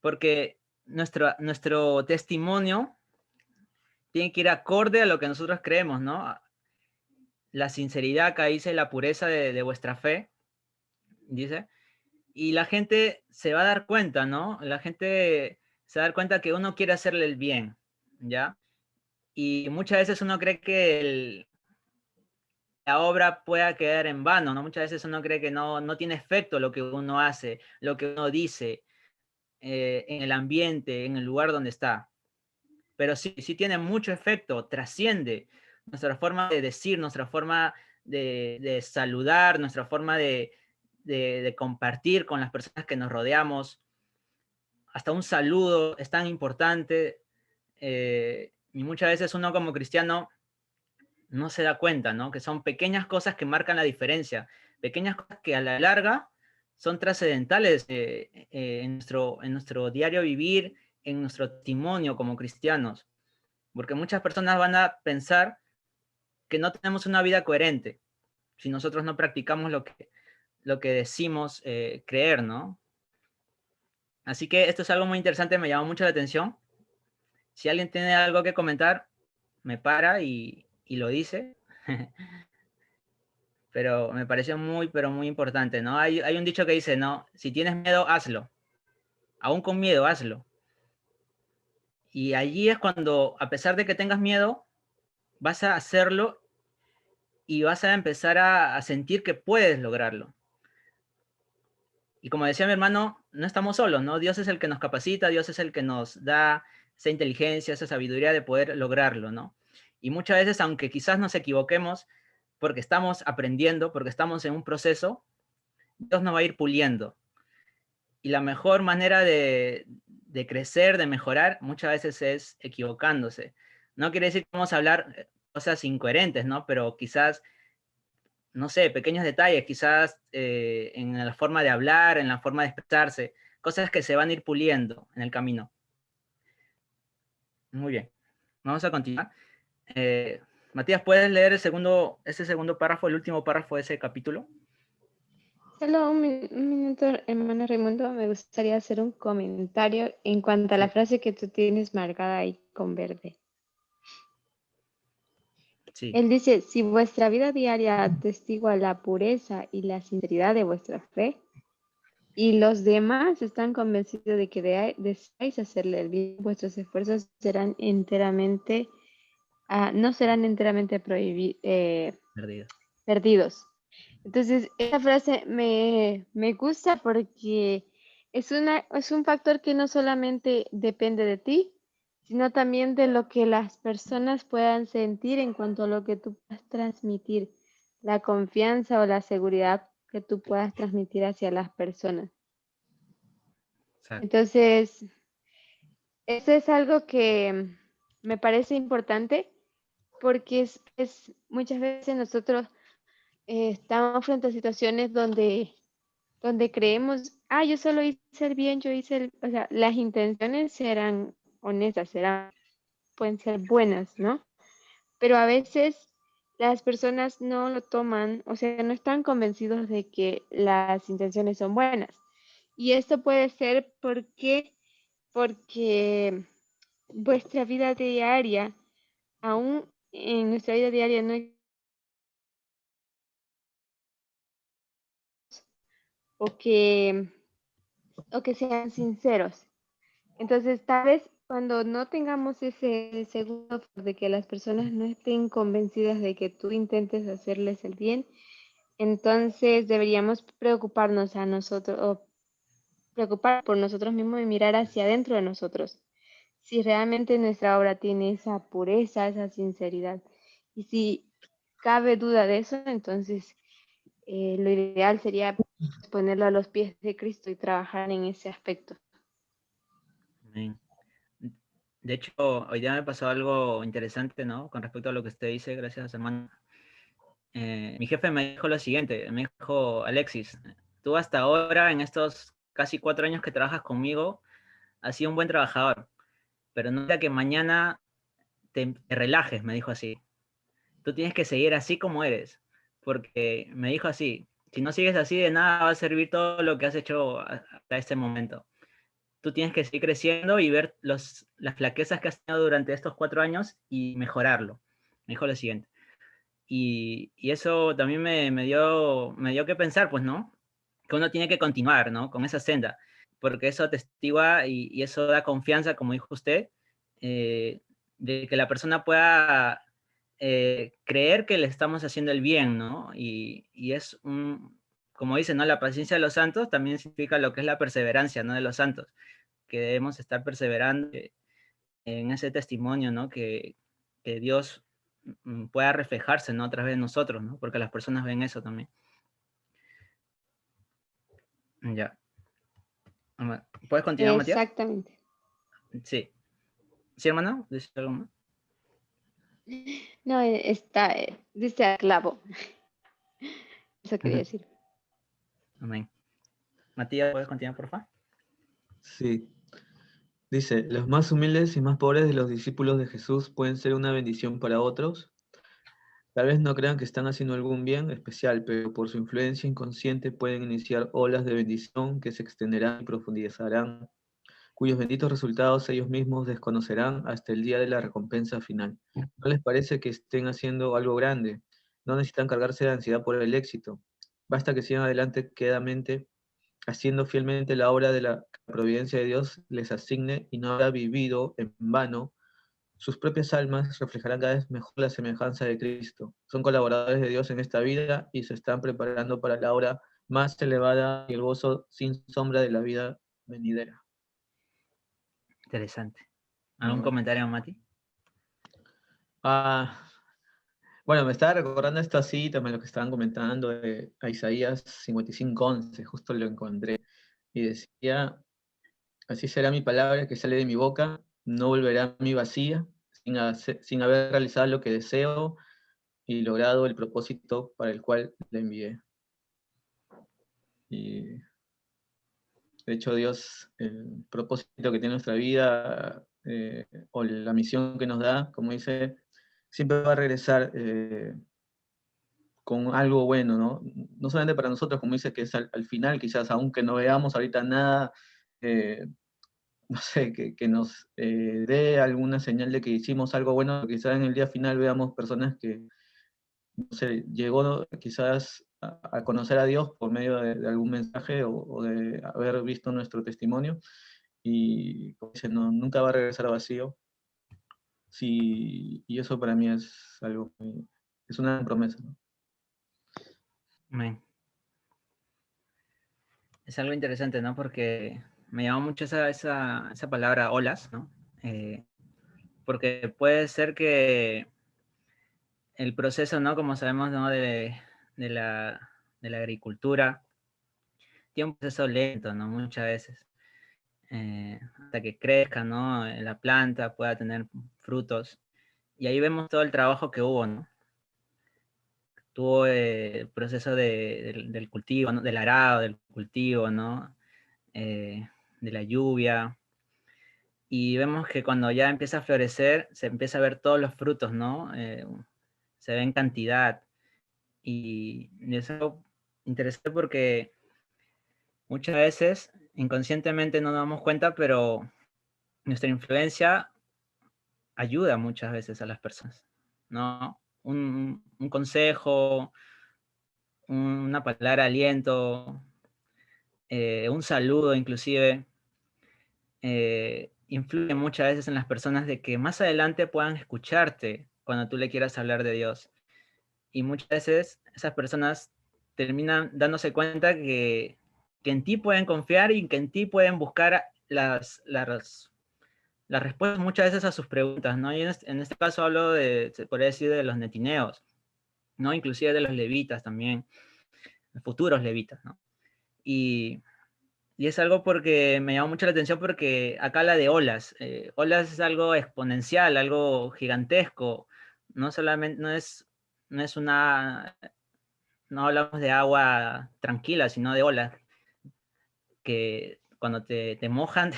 porque nuestro testimonio tiene que ir acorde a lo que nosotros creemos, ¿no? La sinceridad, acá dice la pureza de vuestra fe, dice, y la gente se va a dar cuenta, ¿no? La gente se va a dar cuenta que uno quiere hacerle el bien, ¿ya? Y muchas veces uno cree que la obra pueda quedar en vano, ¿no? Muchas veces uno cree que no tiene efecto lo que uno hace, lo que uno dice, en el ambiente, en el lugar donde está. Pero sí, sí tiene mucho efecto, trasciende nuestra forma de decir, nuestra forma de saludar, nuestra forma de compartir con las personas que nos rodeamos. Hasta un saludo es tan importante, y muchas veces uno como cristiano no se da cuenta, ¿no? Que son pequeñas cosas que marcan la diferencia, pequeñas cosas que a la larga son trascendentales, en nuestro diario vivir, en nuestro testimonio como cristianos, porque muchas personas van a pensar que no tenemos una vida coherente si nosotros no practicamos lo que decimos creer, ¿no? Así que esto es algo muy interesante, me llamó mucho la atención. Si alguien tiene algo que comentar, me para y lo dice. Pero me pareció muy, pero muy importante, ¿no? Hay un dicho que dice, ¿no? Si tienes miedo, hazlo. Aún con miedo, hazlo. Y allí es cuando, a pesar de que tengas miedo, vas a hacerlo y vas a empezar a sentir que puedes lograrlo. Y como decía mi hermano, no estamos solos, ¿no? Dios es el que nos capacita, Dios es el que nos da esa inteligencia, esa sabiduría de poder lograrlo, ¿no? Y muchas veces, aunque quizás nos equivoquemos, porque estamos aprendiendo, porque estamos en un proceso, Dios nos va a ir puliendo. Y la mejor manera de crecer, de mejorar, muchas veces es equivocándose. No quiere decir que vamos a hablar cosas incoherentes, ¿no? Pero quizás, no sé, pequeños detalles, quizás en la forma de hablar, en la forma de expresarse, cosas que se van a ir puliendo en el camino. Muy bien, vamos a continuar. Eh, Matías, ¿puedes leer ese segundo párrafo, el último párrafo de ese capítulo? Solo un minuto, hermano Raimundo, me gustaría hacer un comentario en cuanto a la Sí, frase que tú tienes marcada ahí con verde. sí, Él dice, si vuestra vida diaria atestigua la pureza y la sinceridad de vuestra fe, y los demás están convencidos de que deseáis hacerle el bien, vuestros esfuerzos serán enteramente, no serán enteramente perdido. perdidos. Entonces, esa frase me gusta porque es un factor que no solamente depende de ti, sino también de lo que las personas puedan sentir en cuanto a lo que tú puedas transmitir, la confianza o la seguridad que tú puedas transmitir hacia las personas. Exacto. Entonces, eso es algo que me parece importante porque muchas veces nosotros estamos frente a situaciones donde creemos, yo solo hice el bien, o sea, las intenciones serán honestas, pueden ser buenas, ¿no? Pero a veces las personas no lo toman, o sea, no están convencidos de que las intenciones son buenas. Y esto puede ser porque vuestra vida diaria, aún en nuestra vida diaria, no o que, o que sean sinceros. Entonces, tal vez cuando no tengamos ese segundo de que las personas no estén convencidas de que tú intentes hacerles el bien, entonces deberíamos preocuparnos a nosotros o preocupar por nosotros mismos y mirar hacia adentro de nosotros. Si realmente nuestra obra tiene esa pureza, esa sinceridad. Y si cabe duda de eso, entonces lo ideal sería ponerlo a los pies de Cristo y trabajar en ese aspecto. Amén. De hecho, hoy día me pasó algo interesante, ¿no? Con respecto a lo que usted dice, gracias, hermano. Mi jefe me dijo lo siguiente, me dijo, Alexis, tú hasta ahora, en estos casi 4 años que trabajas conmigo, has sido un buen trabajador, pero no era que mañana te relajes, me dijo así. Tú tienes que seguir así como eres, porque me dijo así, si no sigues así, de nada va a servir todo lo que has hecho hasta este momento. tú tienes que seguir creciendo y ver las flaquezas que has tenido durante estos 4 años y mejorarlo. Mejor lo siguiente. Y eso también me dio que pensar, pues, ¿no? Que uno tiene que continuar, ¿no? Con esa senda, porque eso atestigua y eso da confianza, como dijo usted, eh, de que la persona pueda creer que le estamos haciendo el bien, ¿no? Y es como dice, ¿no? La paciencia de los santos también significa lo que es la perseverancia, ¿no? De los santos, que debemos estar perseverando en ese testimonio, ¿no? Que Dios pueda reflejarse, ¿no? A través de nosotros, ¿no? Porque las personas ven eso también. Ya. ¿Puedes continuar, Matías? Exactamente. Sí. ¿Sí, hermano? ¿Dices algo más? No, está, dice a clavo. Eso quería decir. Amén. Matías, ¿puedes continuar, por favor? Sí. Dice, los más humildes y más pobres de los discípulos de Jesús pueden ser una bendición para otros. Tal vez no crean que están haciendo algún bien especial, pero por su influencia inconsciente pueden iniciar olas de bendición que se extenderán y profundizarán, cuyos benditos resultados ellos mismos desconocerán hasta el día de la recompensa final. ¿No les parece que estén haciendo algo grande? No necesitan cargarse de ansiedad por el éxito. Basta que sigan adelante quedamente, haciendo fielmente la obra de la providencia de Dios les asigne y no habrá vivido en vano. Sus propias almas reflejarán cada vez mejor la semejanza de Cristo. Son colaboradores de Dios en esta vida y se están preparando para la hora más elevada y el gozo sin sombra de la vida venidera. Interesante. ¿Algún Ah, comentario, Mati? bueno, me estaba recordando esto así, también lo que estaban comentando de a Isaías 55:11, justo lo encontré. Y decía, así será mi palabra que sale de mi boca, no volverá a mí vacía, sin haber realizado lo que deseo y logrado el propósito para el cual la envié. Y de hecho Dios, el propósito que tiene nuestra vida, o la misión que nos da, como dice, siempre va a regresar con algo bueno, ¿no? No solamente para nosotros, como dice, que es al final, quizás aunque no veamos ahorita nada, eh, no sé, que nos dé alguna señal de que hicimos algo bueno, quizás en el día final veamos personas que, no sé, llegó quizás a conocer a Dios por medio de algún mensaje o de haber visto nuestro testimonio, y como dice, no, nunca va a regresar vacío. Sí, y eso para mí es algo, es una promesa, ¿no? Amén. Es algo interesante, ¿no? Porque me llamó mucho esa palabra olas, ¿no? Porque puede ser que el proceso, ¿no? Como sabemos, ¿no? De la agricultura, tiene un proceso lento, ¿no? Muchas veces. Hasta que crezca, ¿no? La planta pueda tener frutos. Y ahí vemos todo el trabajo que hubo, ¿no? Tuvo el proceso del cultivo, ¿no? Del arado, del cultivo, ¿no? De la lluvia. Y vemos que cuando ya empieza a florecer, se empieza a ver todos los frutos, ¿no? Se ve en cantidad. Y es algo interesante porque muchas veces inconscientemente no nos damos cuenta, pero nuestra influencia ayuda muchas veces a las personas, ¿no? Un consejo, una palabra de aliento, un saludo inclusive, influye muchas veces en las personas de que más adelante puedan escucharte cuando tú le quieras hablar de Dios. Y muchas veces esas personas terminan dándose cuenta que en ti pueden confiar y que en ti pueden buscar las respuestas muchas veces a sus preguntas, ¿no? Y en este caso hablo se podría decir, de los netineos, ¿no? Inclusive de los levitas también, los futuros levitas, ¿no? Y es algo porque me llamó mucho la atención porque acá la de olas. Olas es algo exponencial, algo gigantesco. No solamente, no es una, no hablamos de agua tranquila, sino de olas que cuando te mojan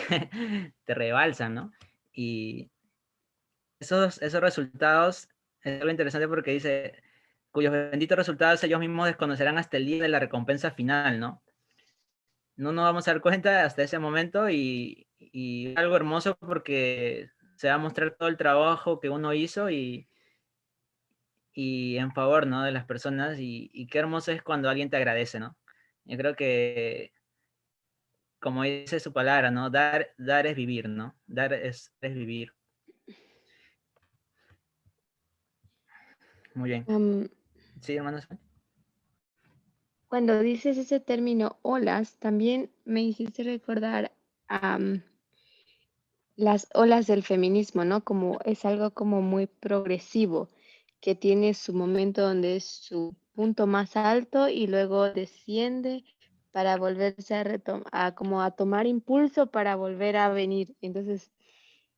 te rebalsan, ¿no? Y esos resultados es algo interesante porque dice, cuyos benditos resultados ellos mismos desconocerán hasta el día de la recompensa final, ¿no? No nos vamos a dar cuenta hasta ese momento y y algo hermoso porque se va a mostrar todo el trabajo que uno hizo y en favor, ¿no? de las personas y qué hermoso es cuando alguien te agradece, ¿no? Yo creo que, como dice su palabra, ¿no? Dar es vivir, ¿no? Dar es vivir. Muy bien. Sí, hermanos. Cuando dices ese término olas, también me hiciste recordar las olas del feminismo, ¿no? Como es algo como muy progresivo, que tiene su momento donde es su punto más alto y luego desciende para volverse como a tomar impulso para volver a venir. Entonces,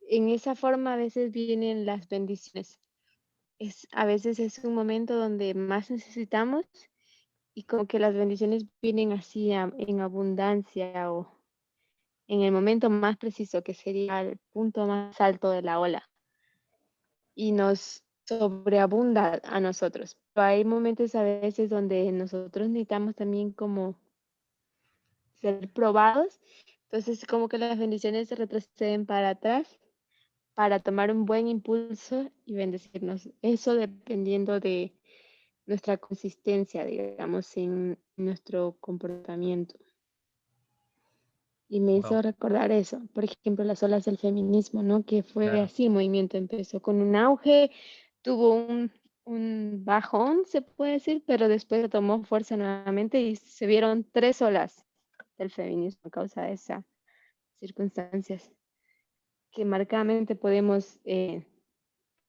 en esa forma a veces vienen las bendiciones. A veces es un momento donde más necesitamos y como que las bendiciones vienen así en abundancia o en el momento más preciso, que sería el punto más alto de la ola, y nos sobreabunda a nosotros. Pero hay momentos a veces donde nosotros necesitamos también como ser probados, entonces como que las bendiciones se retroceden para atrás para tomar un buen impulso y bendecirnos. Eso dependiendo de nuestra consistencia, digamos, en nuestro comportamiento. Y me hizo recordar eso, por ejemplo, las olas del feminismo, ¿no? Que fue Claro. así, el movimiento empezó con un auge, tuvo un bajón, se puede decir, pero después tomó fuerza nuevamente y se vieron 3 olas del feminismo a causa de esas circunstancias que marcadamente podemos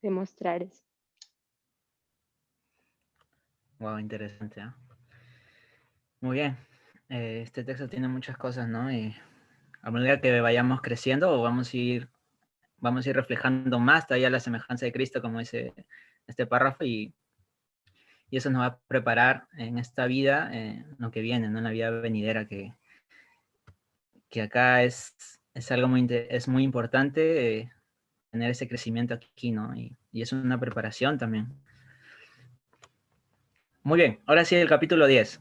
demostrar eso. Wow, interesante, ¿eh? Muy bien. Este texto tiene muchas cosas, ¿no? Y a medida que vayamos creciendo, vamos a ir reflejando más todavía la semejanza de Cristo, como dice este párrafo, y eso nos va a preparar en esta vida, lo que viene, ¿no? En la vida venidera, que acá es algo es muy importante, tener ese crecimiento aquí, ¿no? Y es una preparación también. Muy bien, ahora sí el capítulo 10.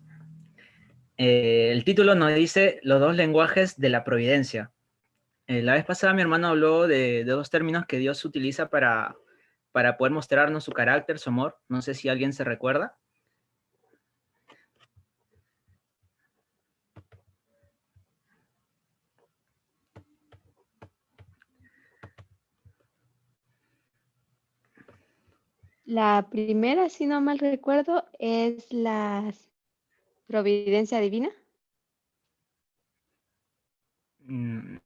El título nos dice los 2 lenguajes de la providencia. La vez pasada mi hermano habló de 2 términos que Dios utiliza para poder mostrarnos su carácter, su amor. No sé si alguien se recuerda. La primera, si no mal recuerdo, es la providencia divina. Tú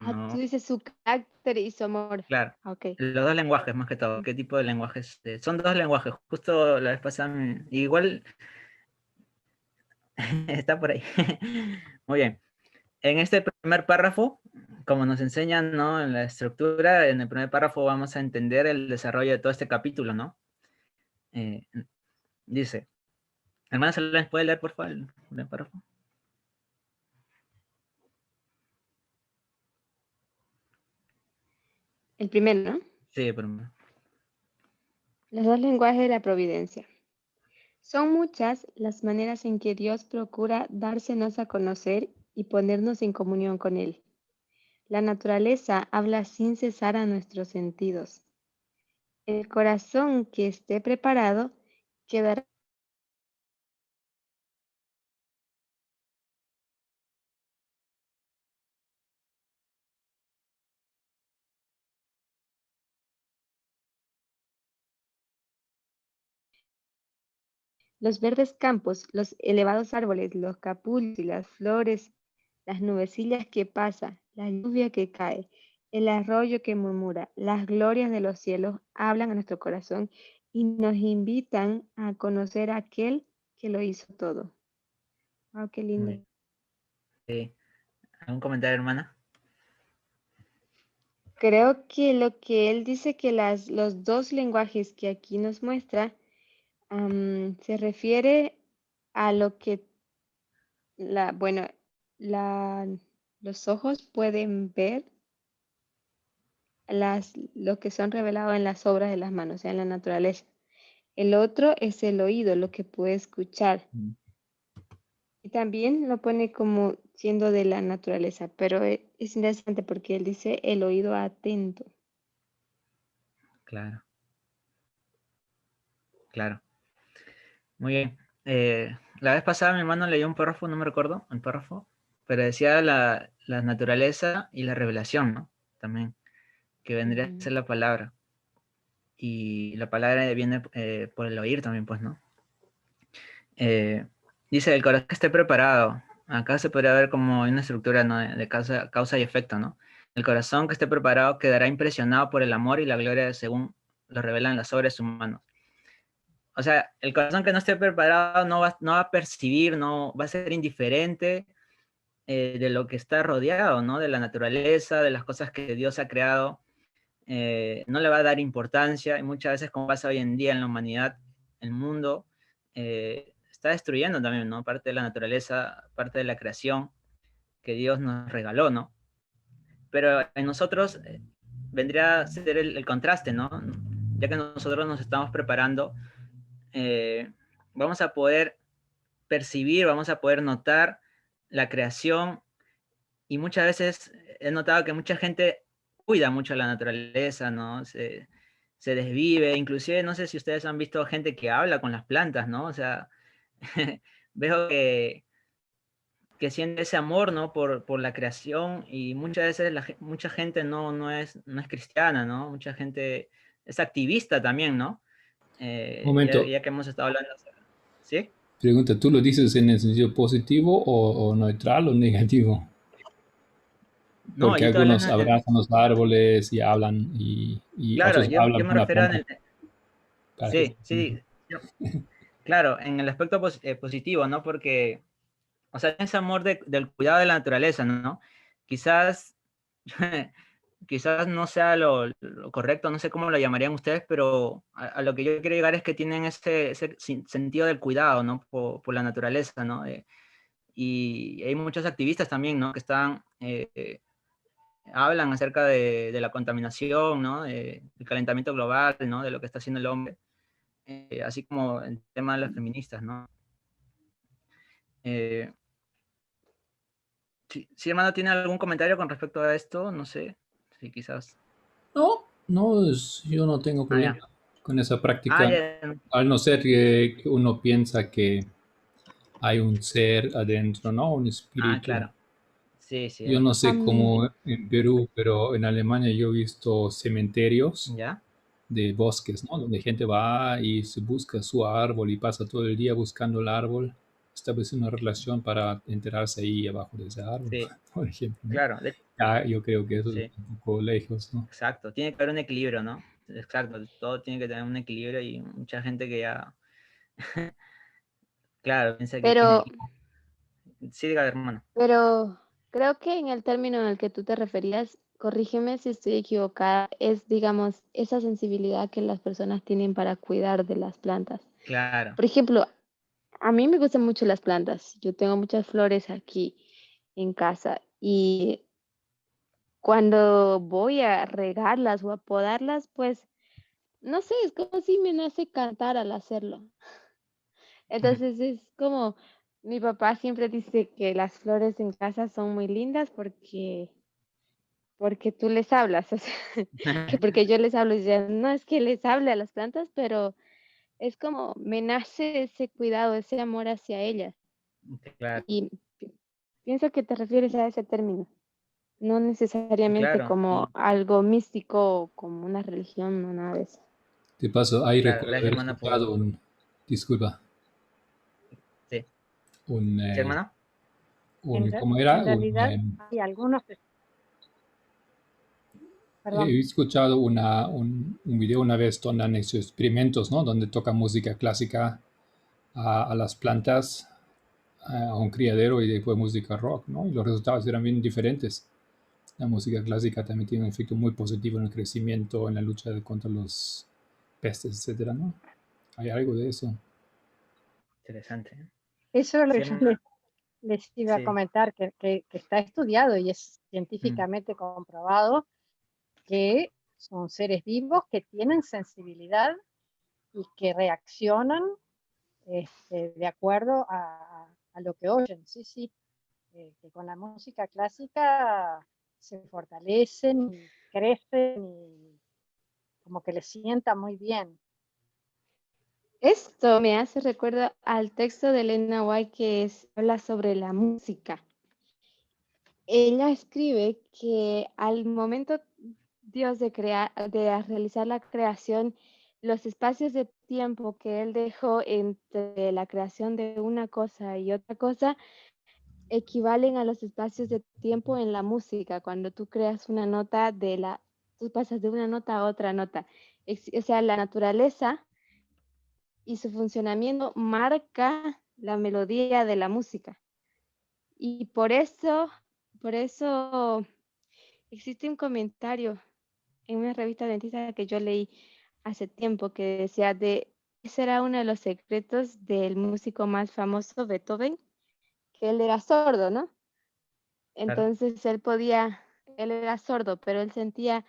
No, dices su carácter y su amor. claro. Ok. Los 2 lenguajes, más que todo. ¿Qué tipo de lenguajes? Son 2 lenguajes. Justo la vez pasada, igual está por ahí. Muy bien. En este primer párrafo, como nos enseñan, ¿no? En la estructura, en el primer párrafo vamos a entender el desarrollo de todo este capítulo, ¿no? Dice, hermana Salén, ¿puede leer, por favor, el primer párrafo? El primero, ¿no? Sí, pero... Los 2 lenguajes de la providencia. Son muchas las maneras en que Dios procura dársenos a conocer y ponernos en comunión con Él. La naturaleza habla sin cesar a nuestros sentidos. El corazón que esté preparado quedará. Los verdes campos, los elevados árboles, los capullos y las flores, las nubecillas que pasan, la lluvia que cae, el arroyo que murmura, las glorias de los cielos hablan a nuestro corazón y nos invitan a conocer a aquel que lo hizo todo. ¡Wow, qué lindo! Sí. ¿Algún comentario, hermana? Creo que lo que él dice que los 2 lenguajes que aquí nos muestra se refiere a lo que bueno, los ojos pueden ver lo que son revelados en las obras de las manos, o sea, en la naturaleza. El otro es el oído, lo que puede escuchar. Y también lo pone como siendo de la naturaleza, pero es interesante porque él dice el oído atento. Claro, claro. Muy bien. La vez pasada mi hermano leyó un párrafo, no me recuerdo, un párrafo, pero decía la naturaleza y la revelación, ¿no? También, que vendría a ser la palabra. Y la palabra viene por el oír también, pues, ¿no? Dice, el corazón que esté preparado. Acá se podría ver como una estructura, ¿no? de causa y efecto, ¿no? El corazón que esté preparado quedará impresionado por el amor y la gloria según lo revelan las obras humanas. O sea, el corazón que no esté preparado no va a percibir, no va a ser indiferente de lo que está rodeado, ¿no? De la naturaleza, de las cosas que Dios ha creado. No le va a dar importancia y muchas veces, como pasa hoy en día en la humanidad, el mundo está destruyendo también, ¿no? Parte de la naturaleza, parte de la creación que Dios nos regaló, ¿no? Pero en nosotros vendría a ser el contraste, ¿no? Ya que nosotros nos estamos preparando, vamos a poder percibir, vamos a poder notar la creación y muchas veces he notado que mucha gente cuida mucho la naturaleza, ¿no? Se desvive, inclusive no sé si ustedes han visto gente que habla con las plantas, ¿no? O sea, veo que siente ese amor, ¿no? Por la creación y muchas veces mucha gente no es cristiana, ¿no? Mucha gente es activista también, ¿no? Momento, Ya que hemos estado hablando, ¿sí? pregunta, ¿tú lo dices en el sentido positivo o neutral o negativo? No, Porque yo estoy algunos hablando, abrazan los árboles y hablan y claro, otros yo hablan me con la refiero planta. sí, sí, claro, en el aspecto positivo, ¿no? Porque, o sea, ese amor del cuidado de la naturaleza, ¿no? Quizás, quizás no sea lo correcto, no sé cómo lo llamarían ustedes, pero a lo que yo quiero llegar es que tienen ese sentido del cuidado, ¿no? Por la naturaleza, ¿no? Y hay muchos activistas también, ¿no? Que hablan acerca de la contaminación, ¿no? Del calentamiento global, ¿no? De lo que está haciendo el hombre. Así como el tema de las feministas, ¿no? Eh, si hermano tiene algún comentario con respecto a esto, no sé, sí, quizás. No, no, yo no tengo Ah, problema ya. con esa Ah, práctica, ya. al no ser que uno piensa que hay un ser adentro, ¿no? Un Ah, espíritu. claro. Sí, sí, es Yo no verdad. sé cómo en Perú, pero en Alemania yo he visto cementerios ¿Ya? de bosques, ¿no? Donde gente va y se busca su árbol y pasa todo el día buscando el árbol, establece una relación para enterarse ahí abajo de ese árbol, Sí, por ejemplo, ¿no? claro. Ya, yo creo que eso es Sí, un poco lejos, ¿no? exacto. Tiene que haber un equilibrio, ¿no? Exacto. Todo tiene que tener un equilibrio y mucha gente que ya, claro, piensa que tiene Pero, que... Sí, diga, hermano. pero creo que en el término en el que tú te referías, corrígeme si estoy equivocada, es, digamos, esa sensibilidad que las personas tienen para cuidar de las plantas. Claro. Por ejemplo, a mí me gustan mucho las plantas. Yo tengo muchas flores aquí en casa y cuando voy a regarlas o a podarlas, pues no sé, es como si me nace cantar al hacerlo. Entonces es como mi papá siempre dice que las flores en casa son muy lindas porque tú les hablas, o sea, que porque yo les hablo, y ya no es que les hable a las plantas, pero es como me nace ese cuidado, ese amor hacia ellas. Claro, Y pienso que te refieres a ese término, no necesariamente claro. como Y algo místico o como una religión o nada de eso. De paso, ahí claro, recuerdo gracias, haber hermana, por... escuchado disculpa, Sí. un, ¿Sí, hermana? ¿cómo En era? realidad hay algunos, perdón, He escuchado un video una vez donde han hecho experimentos, ¿no? Donde tocan música clásica a las plantas, a un criadero y después música rock, ¿no? Y los resultados eran bien diferentes. La música clásica también tiene un efecto muy positivo en el crecimiento, en la lucha contra los pestes, etcétera, ¿no? Hay algo de eso. Interesante. eso es lo Sí, que yo hermana. les iba a Sí. comentar, que está estudiado y es Mm, científicamente comprobado que son seres vivos que tienen sensibilidad y que reaccionan de acuerdo a lo que oyen. Sí, sí, que con la música clásica se fortalecen y crecen y como que les sienta muy bien. Esto me hace recuerdo al texto de Elena White habla sobre la música. Ella escribe que al momento Dios de realizar la creación, los espacios de tiempo que Él dejó entre la creación de una cosa y otra cosa equivalen a los espacios de tiempo en la música. Cuando tú creas una nota tú pasas de una nota a otra nota. O sea, la naturaleza y su funcionamiento marca la melodía de la música. Y por eso existe un comentario en una revista adventista que yo leí hace tiempo que decía ese era uno de los secretos del músico más famoso, Beethoven, que él era sordo, ¿no? Claro. Entonces él era sordo, pero él sentía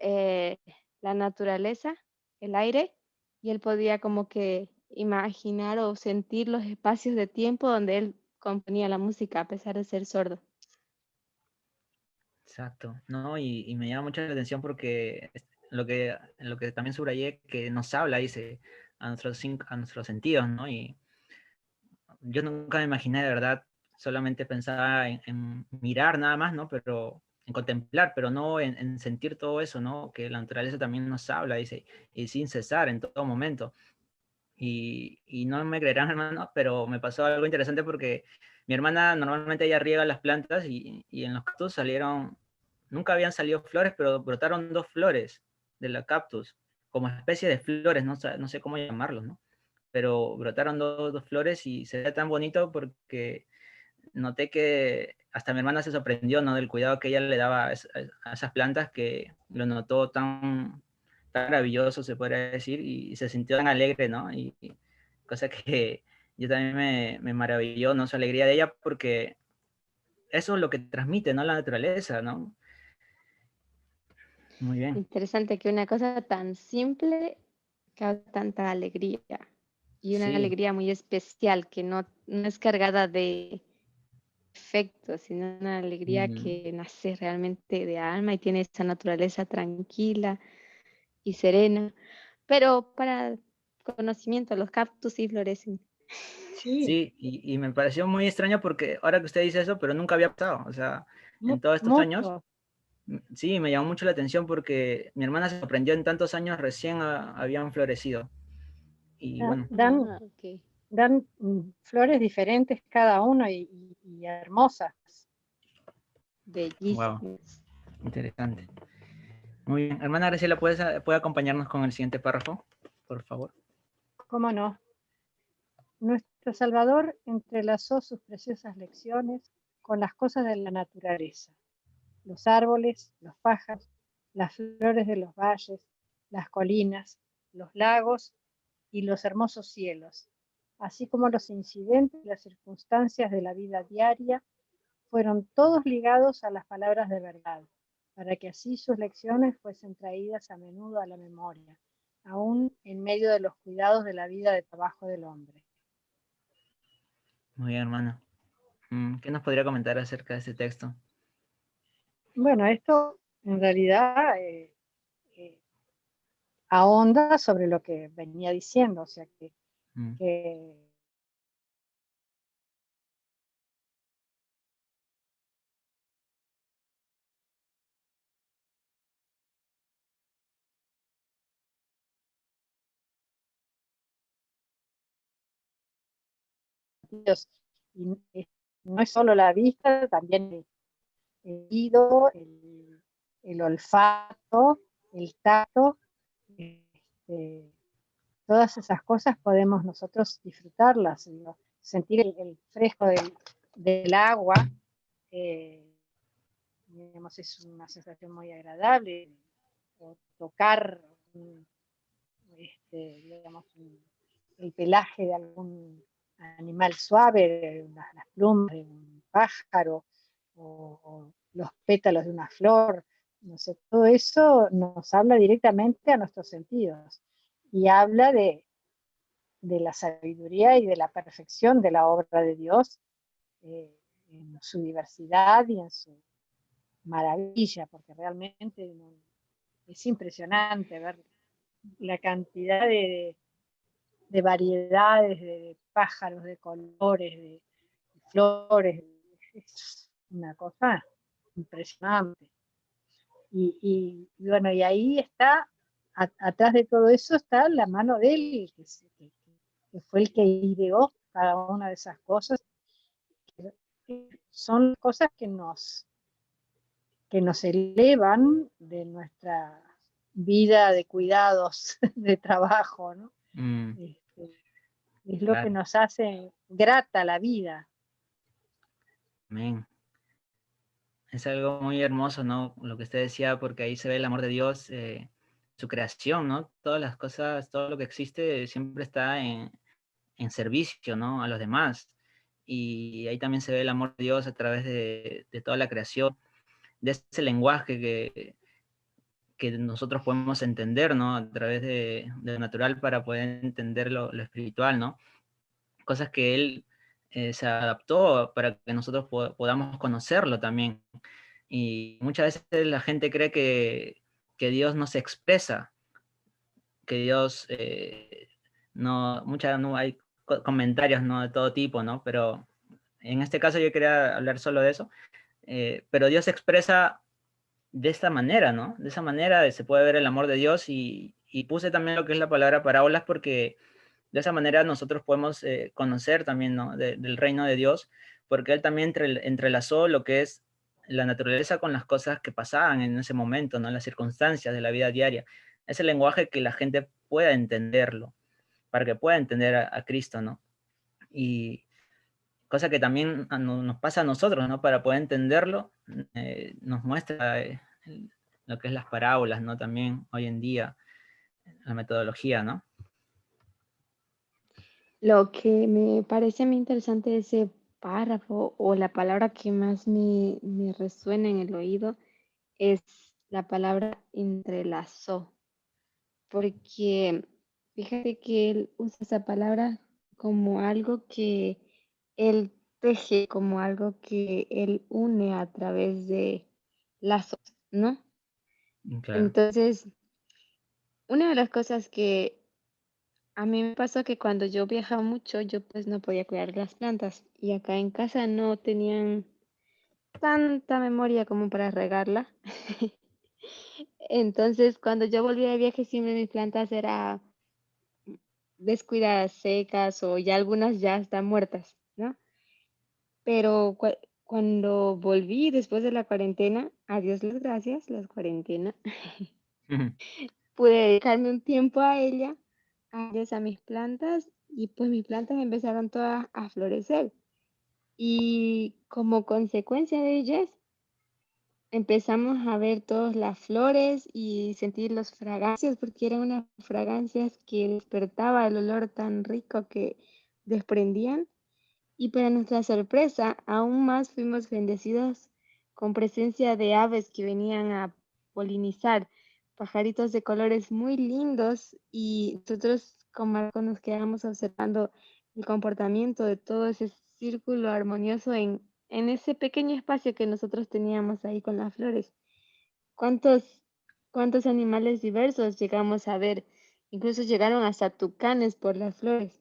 eh, la naturaleza, el aire, y él podía como que imaginar o sentir los espacios de tiempo donde él componía la música a pesar de ser sordo. Exacto, ¿no? Y me llama mucho la atención porque lo que también subrayé, que nos habla, dice, a nuestros sentidos, ¿no? Y yo nunca me imaginé, de verdad, solamente pensaba en mirar nada más, ¿no? Pero en contemplar, pero no en sentir todo eso, ¿no? Que la naturaleza también nos habla, dice, y sin cesar, en todo momento. Y no me creerán, hermano, pero me pasó algo interesante porque mi hermana normalmente ella riega las plantas y en los cactus nunca habían salido flores, pero brotaron dos flores de la cactus, como especie de flores, no sé cómo llamarlos, ¿no? Pero brotaron dos flores y se ve tan bonito porque noté que hasta mi hermana se sorprendió, ¿no? Del cuidado que ella le daba a esas plantas, que lo notó tan maravilloso, se podría decir, y se sintió tan alegre, ¿no? Cosa que yo también me maravilló, ¿no? Su alegría de ella, porque eso es lo que transmite, ¿no? La naturaleza, ¿no? Muy bien. Interesante que una cosa tan simple causa tanta alegría y una Sí. alegría muy especial que no es cargada de efectos, sino una alegría Mm, que nace realmente de alma y tiene esa naturaleza tranquila y serena. Pero para conocimiento, los cactus sí florecen. Sí, sí, y me pareció muy extraño porque ahora que usted dice eso, pero nunca había pasado, o sea, en todos estos años. mucho. Sí, me llamó mucho la atención porque mi hermana se sorprendió en tantos años recién habían florecido. Y bueno, Dan, Ah, ok. dan flores diferentes cada uno y hermosas. wow, Bellísimos. interesante. Muy bien. Hermana Graciela, ¿puede acompañarnos con el siguiente párrafo, por favor? ¿Cómo no? Nuestro Salvador entrelazó sus preciosas lecciones con las cosas de la naturaleza, los árboles, los pájaros, las flores de los valles, las colinas, los lagos y los hermosos cielos, así como los incidentes y las circunstancias de la vida diaria, fueron todos ligados a las palabras de verdad, para que así sus lecciones fuesen traídas a menudo a la memoria, aún en medio de los cuidados de la vida de trabajo del hombre. Muy bien, hermana. ¿Qué nos podría comentar acerca de este texto? Bueno, esto en realidad eh, ahonda sobre lo que venía diciendo, o sea Mm, que Dios, y no es solo la vista, también el oído, el olfato, el tacto, este, todas esas cosas podemos nosotros disfrutarlas, ¿no? Sentir el fresco del agua, eh, digamos, es una sensación muy agradable, o tocar digamos, el pelaje de algún animal suave, las plumas de un pájaro, o los pétalos de una flor, no sé, todo eso nos habla directamente a nuestros sentidos y habla de la sabiduría y de la perfección de la obra de Dios, eh, en su diversidad y en su maravilla, porque realmente es impresionante ver la cantidad de variedades, de pájaros, de colores, de flores. Es una cosa impresionante. Y bueno, y ahí está, atrás de todo eso está la mano de él, que fue el que ideó cada una de esas cosas. Son cosas que nos elevan de nuestra vida de cuidados, de trabajo, ¿no? Es lo que Claro. nos hace grata la vida. Amén. Es algo muy hermoso, ¿no? Lo que usted decía, porque ahí se ve el amor de Dios, su creación, ¿no? Todas las cosas, todo lo que existe siempre está en servicio, ¿no? A los demás. Y ahí también se ve el amor de Dios a través de toda la creación, de ese lenguaje que nosotros podemos entender, ¿no? A través de lo natural para poder entender lo espiritual, ¿no? Cosas que Él se adaptó para que nosotros podamos conocerlo también. Y muchas veces la gente cree que Dios no se expresa, que Dios no hay comentarios, ¿no? De todo tipo, ¿no? Pero en este caso yo quería hablar solo de eso. Pero Dios se expresa de esta manera, ¿no? De esa manera se puede ver el amor de Dios y puse también lo que es la palabra parábolas porque de esa manera nosotros podemos conocer también, ¿no? Del reino de Dios, porque Él también entrelazó lo que es la naturaleza con las cosas que pasaban en ese momento, ¿no? Las circunstancias de la vida diaria. Es el lenguaje que la gente pueda entenderlo, para que pueda entender a Cristo, ¿no? Y cosa que también nos pasa a nosotros, ¿no? Para poder entenderlo, nos muestra lo que es las parábolas, ¿no? También hoy en día, la metodología, ¿no? Lo que me parece muy interesante de ese párrafo o la palabra que más me resuena en el oído es la palabra entrelazó, porque fíjate que él usa esa palabra como algo que él teje, como algo que él une a través de lazos, ¿no? Claro. Entonces, una de las cosas que a mí me pasó que cuando yo viajaba mucho, yo pues no podía cuidar las plantas y acá en casa no tenían tanta memoria como para regarla. Entonces, cuando yo volvía de viaje, siempre mis plantas eran descuidadas, secas o ya algunas ya están muertas, ¿no? Pero cuando volví después de la cuarentena, a Dios las gracias, la cuarentena, pude dedicarme un tiempo a ella, a ellas, a mis plantas, y pues mis plantas empezaron todas a florecer. Y como consecuencia de ellas, empezamos a ver todas las flores y sentir las fragancias, porque eran unas fragancias que despertaba el olor tan rico que desprendían. Y para nuestra sorpresa, aún más fuimos bendecidos con presencia de aves que venían a polinizar, pajaritos de colores muy lindos y nosotros con Marco nos quedamos observando el comportamiento de todo ese círculo armonioso en ese pequeño espacio que nosotros teníamos ahí con las flores. ¿Cuántos, cuántos animales diversos llegamos a ver? Incluso llegaron hasta tucanes por las flores.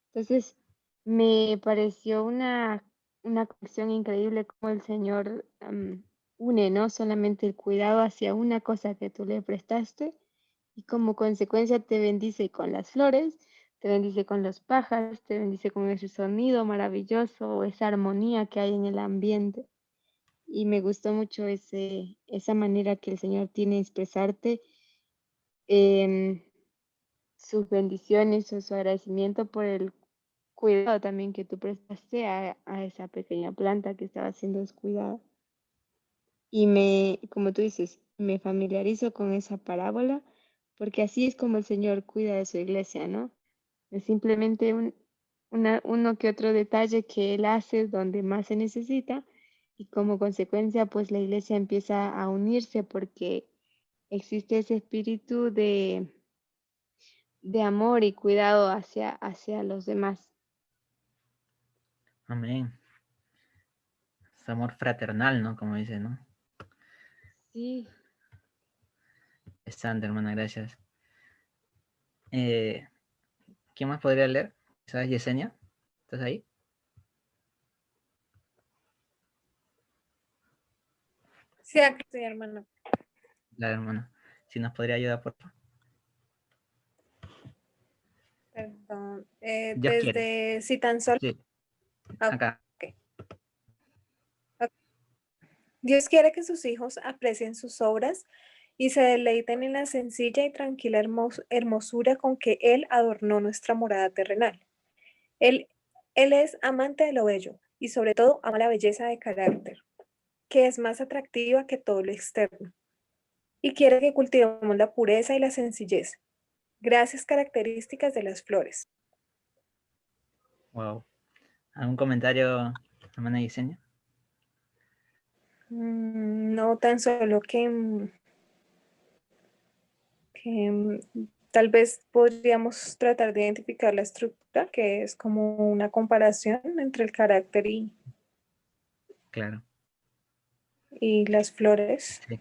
Entonces, me pareció una conexión increíble como el Señor une no solamente el cuidado hacia una cosa que tú le prestaste y como consecuencia te bendice con las flores, te bendice con los pájaros, te bendice con ese sonido maravilloso, esa armonía que hay en el ambiente. Y me gustó mucho esa manera que el Señor tiene de expresarte em, sus bendiciones o su agradecimiento por el cuidado también que tú prestaste a esa pequeña planta que estaba siendo descuidada. Y como tú dices, me familiarizo con esa parábola porque así es como el Señor cuida de su iglesia, ¿no? Es simplemente uno que otro detalle que Él hace donde más se necesita y como consecuencia pues la iglesia empieza a unirse porque existe ese espíritu de amor y cuidado hacia los demás. Amén. Ese amor fraternal, ¿no? Como dice, ¿no? Sí. Interesante, hermana, gracias. ¿Quién más podría leer? ¿Sabes, Yesenia? ¿Estás ahí? Sí, aquí estoy, hermano. La hermana. Si nos podría ayudar, por favor. Perdón. Dios quiere. Desde Si tan solo. Sí, Ah, acá. ok. Dios quiere que sus hijos aprecien sus obras y se deleiten en la sencilla y tranquila hermosura con que Él adornó nuestra morada terrenal. Él, él es amante de lo bello y sobre todo ama la belleza de carácter, que es más atractiva que todo lo externo, y quiere que cultivemos la pureza y la sencillez, gracias características de las flores. Wow. ¿Algún comentario, hermana Yesenia? No tan solo que tal vez podríamos tratar de identificar la estructura, que es como una comparación entre el carácter Claro. y las flores. Sí.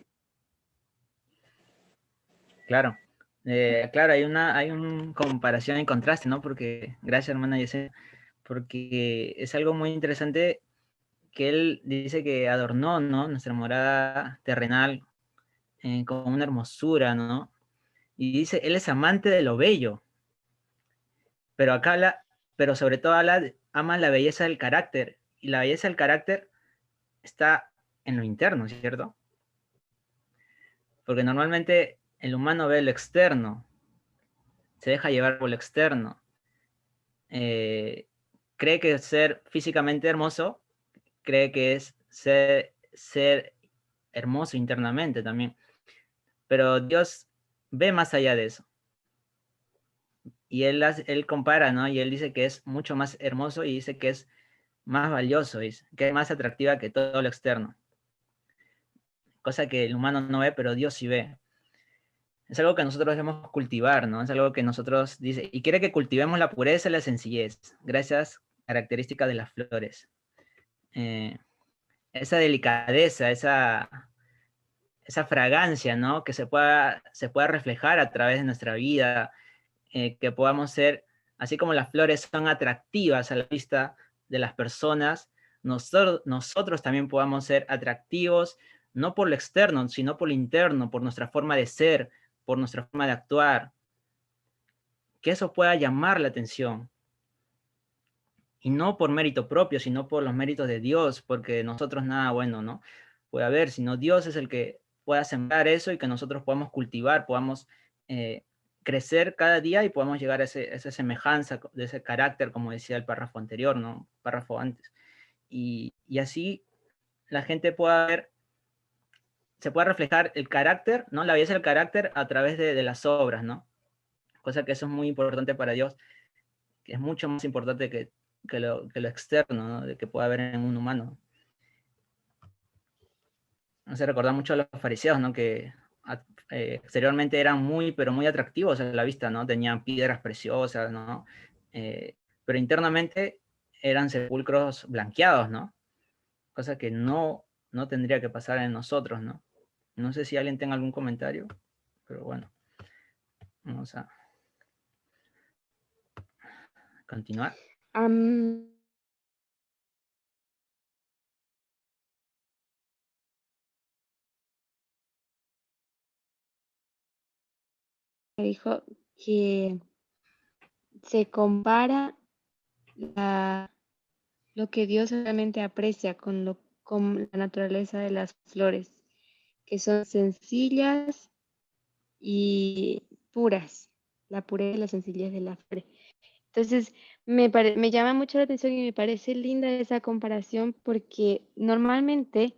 Claro. Claro, hay una comparación y contraste, ¿no? Porque, gracias, hermana Yesenia, porque es algo muy interesante que él dice que adornó, ¿no? Nuestra morada terrenal con una hermosura, ¿no? Y dice, él es amante de lo bello, pero acá habla, pero sobre todo ama la belleza del carácter, y la belleza del carácter está en lo interno, ¿cierto? Porque normalmente el humano ve lo externo, se deja llevar por lo externo, cree que ser físicamente hermoso, cree que es ser hermoso internamente también, pero Dios ve más allá de eso. Y él compara, ¿no? Y él dice que es mucho más hermoso y dice que es más valioso, dice, que es más atractiva que todo lo externo. Cosa que el humano no ve, pero Dios sí ve. Es algo que nosotros debemos cultivar, ¿no? Es algo que nosotros dice, y quiere que cultivemos la pureza y la sencillez, gracias características de las flores. Esa delicadeza, esa fragancia, ¿no? Que se pueda reflejar a través de nuestra vida, que podamos ser, así como las flores son atractivas a la vista de las personas, nosotros también podamos ser atractivos, no por lo externo, sino por lo interno, por nuestra forma de ser, por nuestra forma de actuar, que eso pueda llamar la atención. Y no por mérito propio, sino por los méritos de Dios, porque nosotros nada bueno, ¿no? Puede haber, sino Dios es el que pueda sembrar eso y que nosotros podamos cultivar, podamos crecer cada día y podamos llegar a esa semejanza de ese carácter, como decía el párrafo anterior, ¿no? Párrafo antes. Y así la gente pueda ver, se pueda reflejar el carácter, ¿no? La belleza del carácter a través de las obras, ¿no? Cosa que eso es muy importante para Dios, que es mucho más importante que lo externo, ¿no? De que pueda haber en un humano. No sé, recordar mucho a los fariseos, ¿no? Que exteriormente eran muy, pero muy atractivos a la vista, ¿no? Tenían piedras preciosas, ¿no? Pero internamente eran sepulcros blanqueados, ¿no? Cosa que no tendría que pasar en nosotros, ¿no? No sé si alguien tenga algún comentario, pero bueno, vamos a continuar. Dijo que se compara lo que Dios realmente aprecia con la naturaleza de las flores, que son sencillas y puras, la pureza y la sencillez de la flor. Entonces, me llama mucho la atención y me parece linda esa comparación porque normalmente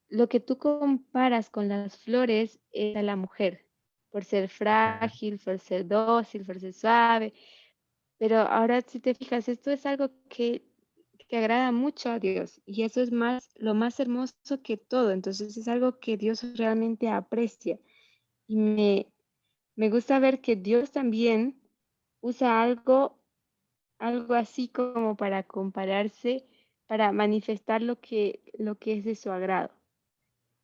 lo que tú comparas con las flores es a la mujer, por ser frágil, por ser dócil, por ser suave, pero ahora si te fijas, esto es algo que agrada mucho a Dios y eso es lo más hermoso que todo, entonces es algo que Dios realmente aprecia y me gusta ver que Dios también usa algo así como para compararse para manifestar lo que es de su agrado.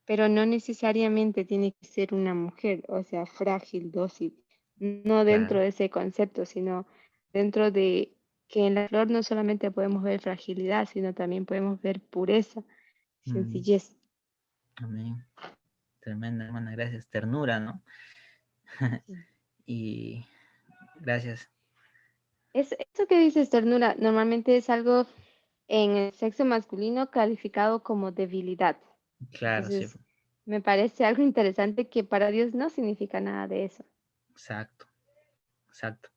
Pero no necesariamente tiene que ser una mujer, o sea, frágil, dócil, no dentro Claro. de ese concepto, sino dentro de que en la flor no solamente podemos ver fragilidad, sino también podemos ver pureza, Mm, sencillez. amén. Tremenda, hermana, gracias. Ternura, ¿no? Sí. Y gracias. Eso que dices, ternura, normalmente es algo en el sexo masculino calificado como debilidad. Claro, sí, Entonces, me parece algo interesante que para Dios no significa nada de eso. exacto, exacto.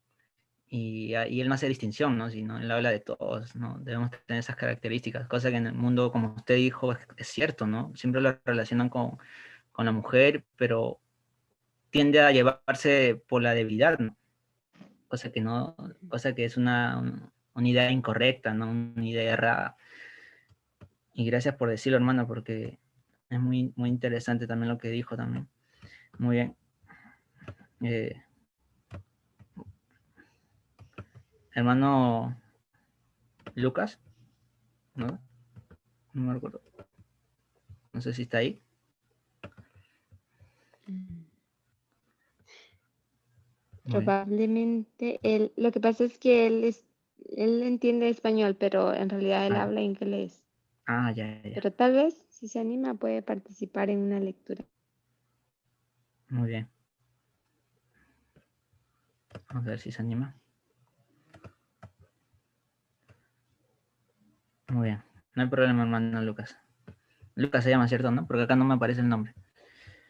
Y él no hace distinción, ¿no? Sino él habla de todos, ¿no? Debemos tener esas características, cosa que en el mundo, como usted dijo, es cierto, ¿no? Siempre lo relacionan con la mujer, pero tiende a llevarse por la debilidad, ¿no? Cosa que es una idea incorrecta, ¿no? Una idea errada. Y gracias por decirlo, hermano, porque es muy, muy interesante también lo que dijo también. Muy bien. Hermano Lucas, ¿no? No me recuerdo. No sé si está ahí. Probablemente lo que pasa es que él entiende español, pero en realidad él Ah, habla inglés. ya. Pero tal vez, si se anima, puede participar en una lectura. Muy bien. Vamos a ver si se anima. Muy bien. No hay problema, hermano Lucas. Lucas se llama, ¿cierto? ¿No? Porque acá no me aparece el nombre.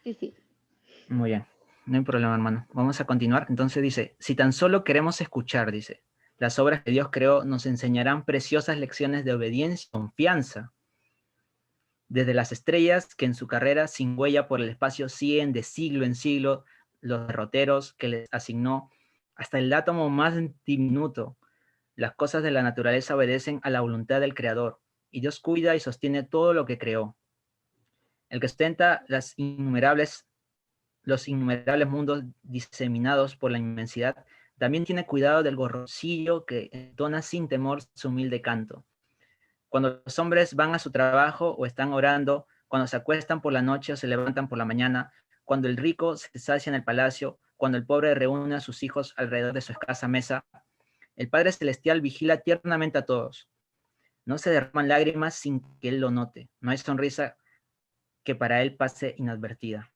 Sí. Muy bien. No hay problema, hermano. Vamos a continuar. Entonces dice, si tan solo queremos escuchar, dice, las obras que Dios creó nos enseñarán preciosas lecciones de obediencia y confianza. Desde las estrellas que en su carrera sin huella por el espacio siguen de siglo en siglo los derroteros que les asignó, hasta el átomo más diminuto, las cosas de la naturaleza obedecen a la voluntad del Creador, y Dios cuida y sostiene todo lo que creó. El que sustenta los innumerables mundos diseminados por la inmensidad, también tiene cuidado del gorrocillo que entona sin temor su humilde canto. Cuando los hombres van a su trabajo o están orando, cuando se acuestan por la noche o se levantan por la mañana, cuando el rico se sacia en el palacio, cuando el pobre reúne a sus hijos alrededor de su escasa mesa, el Padre Celestial vigila tiernamente a todos. No se derraman lágrimas sin que Él lo note. No hay sonrisa que para Él pase inadvertida.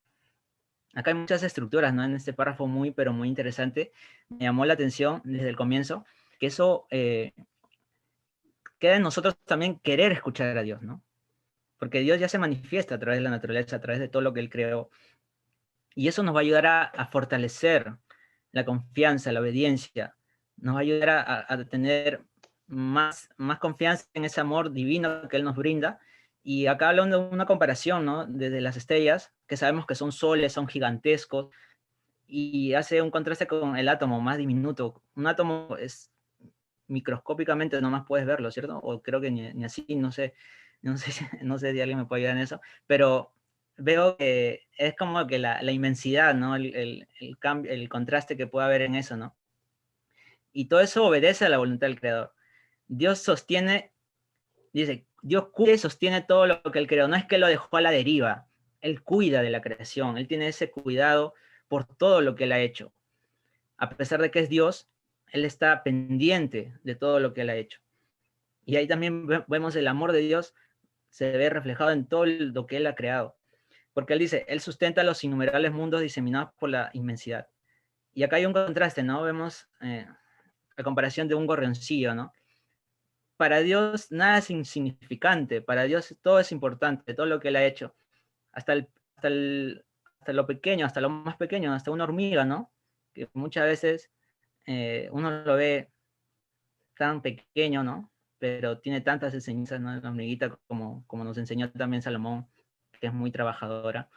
Acá hay muchas estructuras, ¿no? En este párrafo muy, pero muy interesante. Me llamó la atención desde el comienzo que eso queda en nosotros también querer escuchar a Dios, ¿no? Porque Dios ya se manifiesta a través de la naturaleza, a través de todo lo que Él creó. Y eso nos va a ayudar a fortalecer la confianza, la obediencia. Nos va a ayudar a tener más confianza en ese amor divino que Él nos brinda. Y acá hablando de una comparación, ¿no? Desde las estrellas, que sabemos que son soles, son gigantescos, y hace un contraste con el átomo más diminuto. Un átomo es microscópicamente nomás puedes verlo, ¿cierto? O creo que ni así, no sé si alguien me puede ayudar en eso, pero veo que es como que la inmensidad, ¿no? Cambio, el contraste que puede haber en eso, ¿no? Y todo eso obedece a la voluntad del Creador. Dios sostiene, dice, Dios cuida y sostiene todo lo que Él creó. No es que lo dejó a la deriva. Él cuida de la creación. Él tiene ese cuidado por todo lo que Él ha hecho. A pesar de que es Dios, Él está pendiente de todo lo que Él ha hecho. Y ahí también vemos el amor de Dios se ve reflejado en todo lo que Él ha creado. Porque Él dice, Él sustenta los innumerables mundos diseminados por la inmensidad. Y acá hay un contraste, ¿no? Vemos la comparación de un gorrioncillo, ¿no? Para Dios nada es insignificante, para Dios todo es importante, todo lo que Él ha hecho. Hasta lo pequeño, hasta lo más pequeño, hasta una hormiga, ¿no? Que muchas veces uno lo ve tan pequeño, ¿no? Pero tiene tantas enseñanzas, ¿no? La hormiguita, como nos enseñó también Salomón, que es muy trabajadora.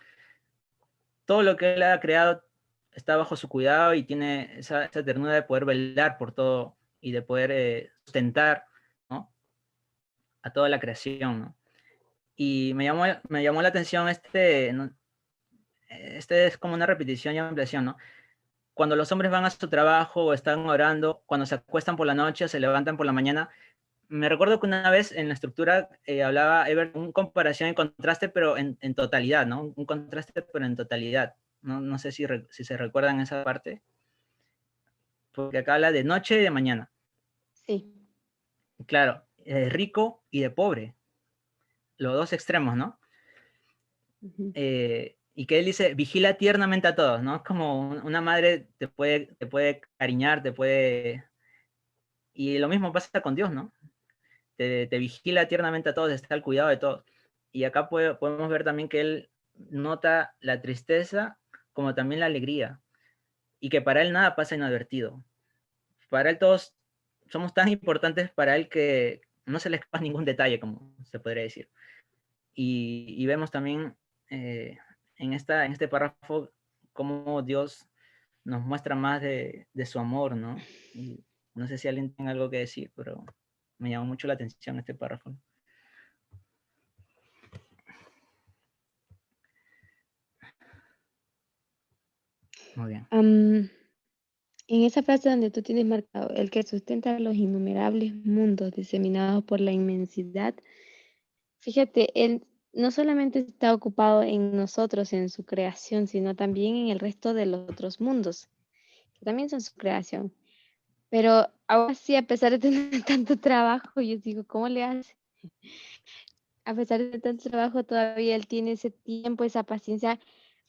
Todo lo que él ha creado está bajo su cuidado y tiene esa ternura de poder velar por todo y de poder sustentar, ¿no? A toda la creación, ¿no? Y me llamó la atención ¿no? Este es como una repetición y ampliación, ¿no? Cuando los hombres van a su trabajo o están orando, cuando se acuestan por la noche o se levantan por la mañana, me recuerdo que una vez en la estructura hablaba Ever un comparación y contraste, pero en totalidad, ¿no? Un contraste, pero en totalidad. No sé si se recuerdan esa parte, porque acá habla de noche y de mañana. Sí. Claro, de rico y de pobre, los dos extremos, ¿no? Ujú. Y que él dice, vigila tiernamente a todos, ¿no? Es como una madre te puede cariñar, te puede... Y lo mismo pasa con Dios, ¿no? Te vigila tiernamente a todos, está al cuidado de todos. Y acá podemos ver también que él nota la tristeza como también la alegría. Y que para él nada pasa inadvertido. Para él todos somos tan importantes para él que no se le escapa ningún detalle, como se podría decir. Y vemos también en este párrafo cómo Dios nos muestra más de su amor, ¿no? Y no sé si alguien tiene algo que decir, pero me llamó mucho la atención este párrafo. Muy bien. En esa frase donde tú tienes marcado, el que sustenta los innumerables mundos diseminados por la inmensidad, fíjate, él no solamente está ocupado en nosotros, en su creación, sino también en el resto de los otros mundos, que también son su creación. Pero aún así, a pesar de tener tanto trabajo, yo digo, ¿cómo le hace? A pesar de tanto trabajo, todavía él tiene ese tiempo, esa paciencia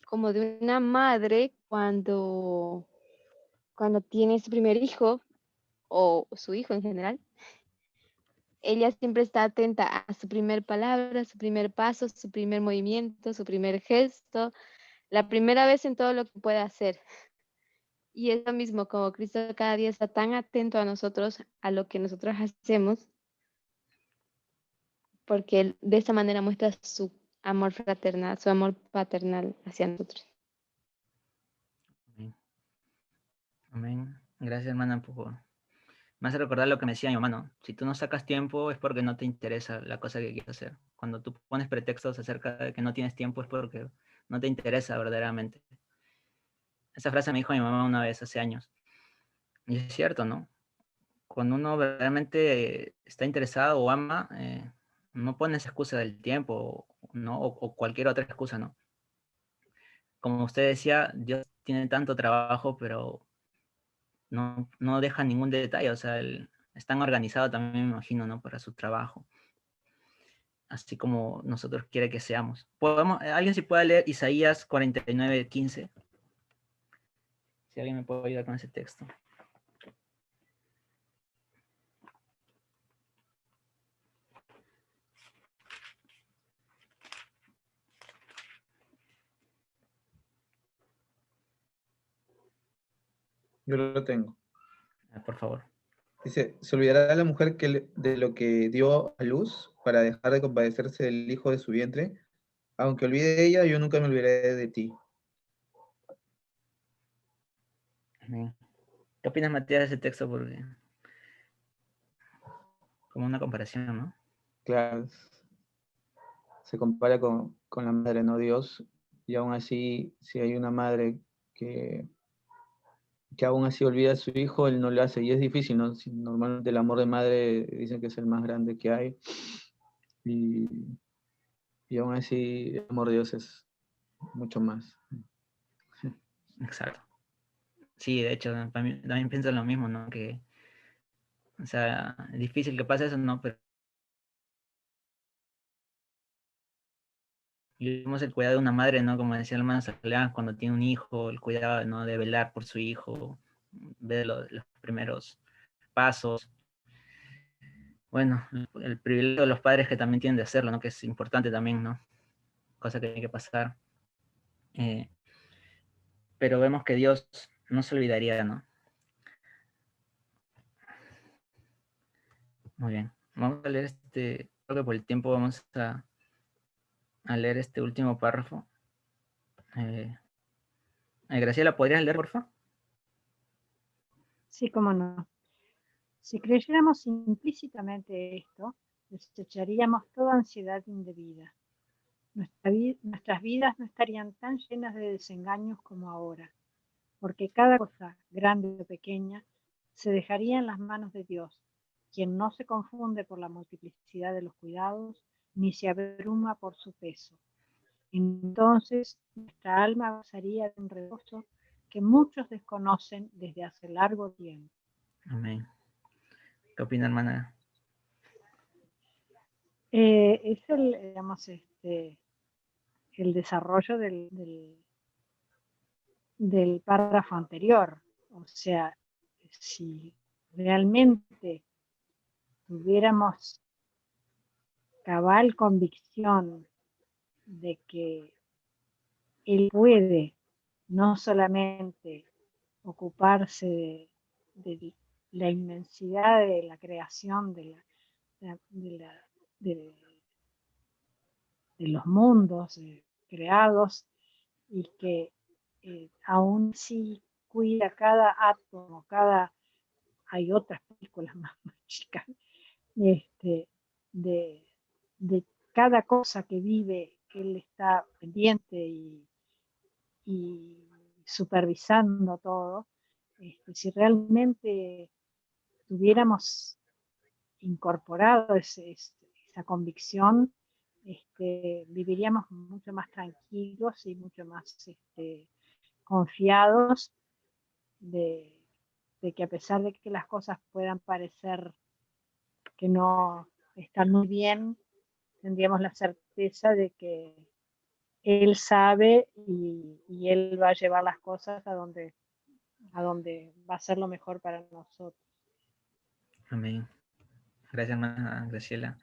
como de una madre cuando tiene su primer hijo o su hijo en general. Ella siempre está atenta a su primer palabra, su primer paso, su primer movimiento, su primer gesto, la primera vez en todo lo que puede hacer. Y es lo mismo, como Cristo cada día está tan atento a nosotros, a lo que nosotros hacemos, porque Él de esa manera muestra su amor fraternal, su amor paternal hacia nosotros. Amén. Amén. Gracias, hermana, me hace recordar lo que me decía mi hermano. Si tú no sacas tiempo es porque no te interesa la cosa que quieres hacer. Cuando tú pones pretextos acerca de que no tienes tiempo es porque no te interesa verdaderamente. Esa frase me dijo mi mamá una vez hace años. Y es cierto, ¿no? Cuando uno verdaderamente está interesado o ama, no pones excusa del tiempo, ¿no? O cualquier otra excusa, ¿no? Como usted decía, Dios tiene tanto trabajo, pero no deja ningún detalle. O sea, es tan organizado también, me imagino, ¿no? Para su trabajo. Así como nosotros quiere que seamos. ¿Alguien si puede leer Isaías 49:15? Si alguien me puede ayudar con ese texto. Yo lo tengo. Por favor. Dice, ¿se olvidará la mujer de lo que dio a luz para dejar de compadecerse del hijo de su vientre? Aunque olvide de ella, yo nunca me olvidaré de ti. Amén. ¿Qué opinas, Matías, de ese texto? Porque como una comparación, ¿no? Claro, se compara con la madre, no Dios, y aún así, si hay una madre que aún así olvida a su hijo, él no lo hace, y es difícil, ¿no? Normalmente el amor de madre dicen que es el más grande que hay, y aún así el amor de Dios es mucho más. Exacto. Sí, de hecho, también pienso lo mismo, ¿no? Que, o sea, es difícil que pase eso, ¿no? Pero vemos el cuidado de una madre, ¿no? Como decía el hermano Salán, cuando tiene un hijo, el cuidado, ¿no? De velar por su hijo, ver los primeros pasos. Bueno, el privilegio de los padres que también tienen de hacerlo, ¿no? Que es importante también, ¿no? Cosa que tiene que pasar. Pero vemos que Dios no se olvidaría, ¿no? Muy bien. Vamos a leer creo que por el tiempo vamos a leer este último párrafo. Graciela, ¿podrías leer, por favor? Sí, cómo no. Si creyéramos implícitamente esto, desecharíamos toda ansiedad indebida. Nuestras vidas no estarían tan llenas de desengaños como ahora, porque cada cosa, grande o pequeña, se dejaría en las manos de Dios, quien no se confunde por la multiplicidad de los cuidados, ni se abruma por su peso. Entonces nuestra alma gozaría de un reposo que muchos desconocen desde hace largo tiempo. Amén. ¿Qué opina, hermana? Es digamos, el desarrollo del párrafo anterior. O sea, si realmente tuviéramos cabal convicción de que Él puede no solamente ocuparse de la inmensidad de la creación de los mundos creados, y que aún sí cuida cada átomo, hay otras películas más chicas, de cada cosa que vive, Él está pendiente y supervisando todo. Si realmente tuviéramos incorporado esa convicción, viviríamos mucho más tranquilos y mucho más confiados de que, a pesar de que las cosas puedan parecer que no están muy bien, tendríamos la certeza de que Él sabe y Él va a llevar las cosas a donde va a ser lo mejor para nosotros. Amén. Gracias, hermana Graciela.